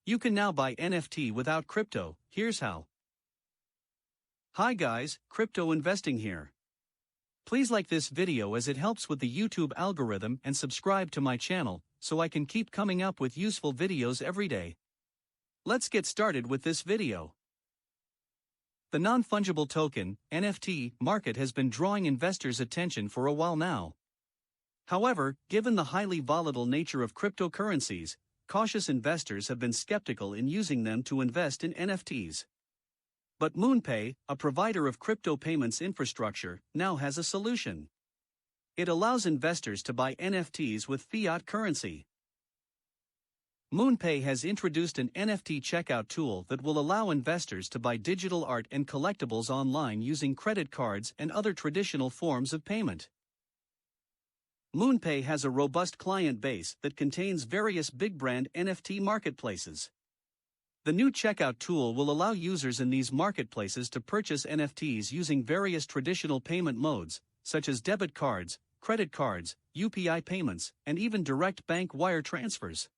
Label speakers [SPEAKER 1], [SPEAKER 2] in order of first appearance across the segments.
[SPEAKER 1] You can now buy NFT without crypto. Here's how. Hi guys, crypto investing here. Please like this video as it helps with the YouTube algorithm and subscribe to my channel so I can keep coming up with useful videos every day. Let's get started with this video. The non-fungible token (NFT) market has been drawing investors' attention for a while now. However, given the highly volatile nature of cryptocurrencies, cautious investors have been skeptical in using them to invest in NFTs. But MoonPay, a provider of crypto payments infrastructure, now has a solution. It allows investors to buy NFTs with fiat currency. MoonPay has introduced an NFT checkout tool that will allow investors to buy digital art and collectibles online using credit cards and other traditional forms of payment. MoonPay has a robust client base that contains various big brand NFT marketplaces. The new checkout tool will allow users in these marketplaces to purchase NFTs using various traditional payment modes, such as debit cards, credit cards, UPI payments, and even direct bank wire transfers.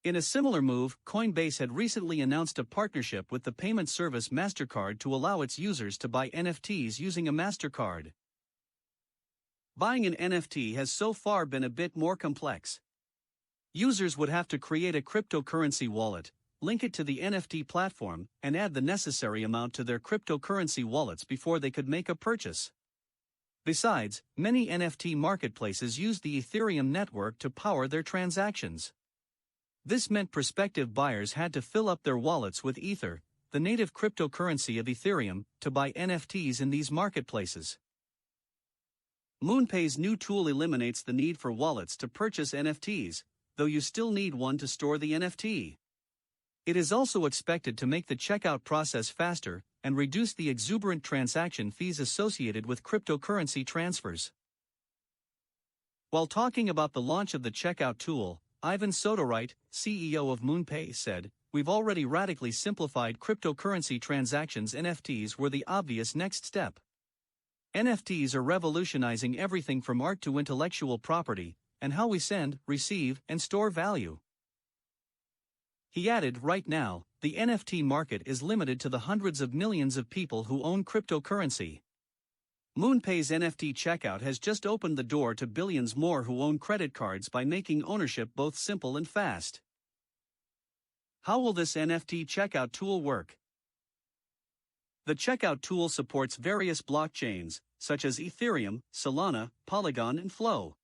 [SPEAKER 1] In a similar move, Coinbase had recently announced a partnership with the payment service MasterCard to allow its users to buy NFTs using a MasterCard. Buying an NFT has so far been a bit more complex. Users would have to create a cryptocurrency wallet, link it to the NFT platform, and add the necessary amount to their cryptocurrency wallets before they could make a purchase. Besides, many NFT marketplaces use the Ethereum network to power their transactions. This meant prospective buyers had to fill up their wallets with Ether, the native cryptocurrency of Ethereum, to buy NFTs in these marketplaces. MoonPay's new tool eliminates the need for wallets to purchase NFTs, though you still need one to store the NFT. It is also expected to make the checkout process faster and reduce the exuberant transaction fees associated with cryptocurrency transfers. While talking about the launch of the checkout tool, Ivan Sodorite, CEO of MoonPay, said, "We've already radically simplified cryptocurrency transactions. NFTs were the obvious next step. NFTs are revolutionizing everything from art to intellectual property, and how we send, receive, and store value." He added, "Right now, the NFT market is limited to the hundreds of millions of people who own cryptocurrency. MoonPay's NFT checkout has just opened the door to billions more who own credit cards by making ownership both simple and fast." How will this NFT checkout tool work? The checkout tool supports various blockchains, such as Ethereum, Solana, Polygon, and Flow.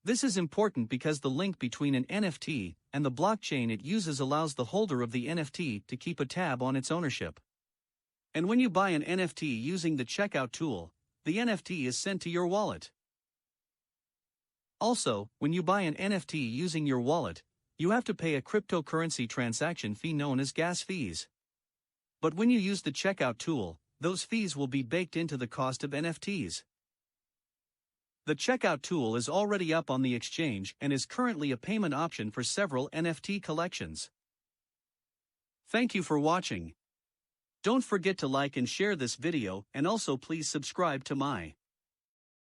[SPEAKER 1] This is important because the link between an NFT and the blockchain it uses allows the holder of the NFT to keep a tab on its ownership. And when you buy an NFT using the checkout tool, the NFT is sent to your wallet. Also, when you buy an NFT using your wallet, you have to pay a cryptocurrency transaction fee known as gas fees. But when you use the checkout tool, those fees will be baked into the cost of NFTs. The checkout tool is already up on the exchange and is currently a payment option for several NFT collections. Thank you for watching. Don't forget to like and share this video, and also please subscribe to my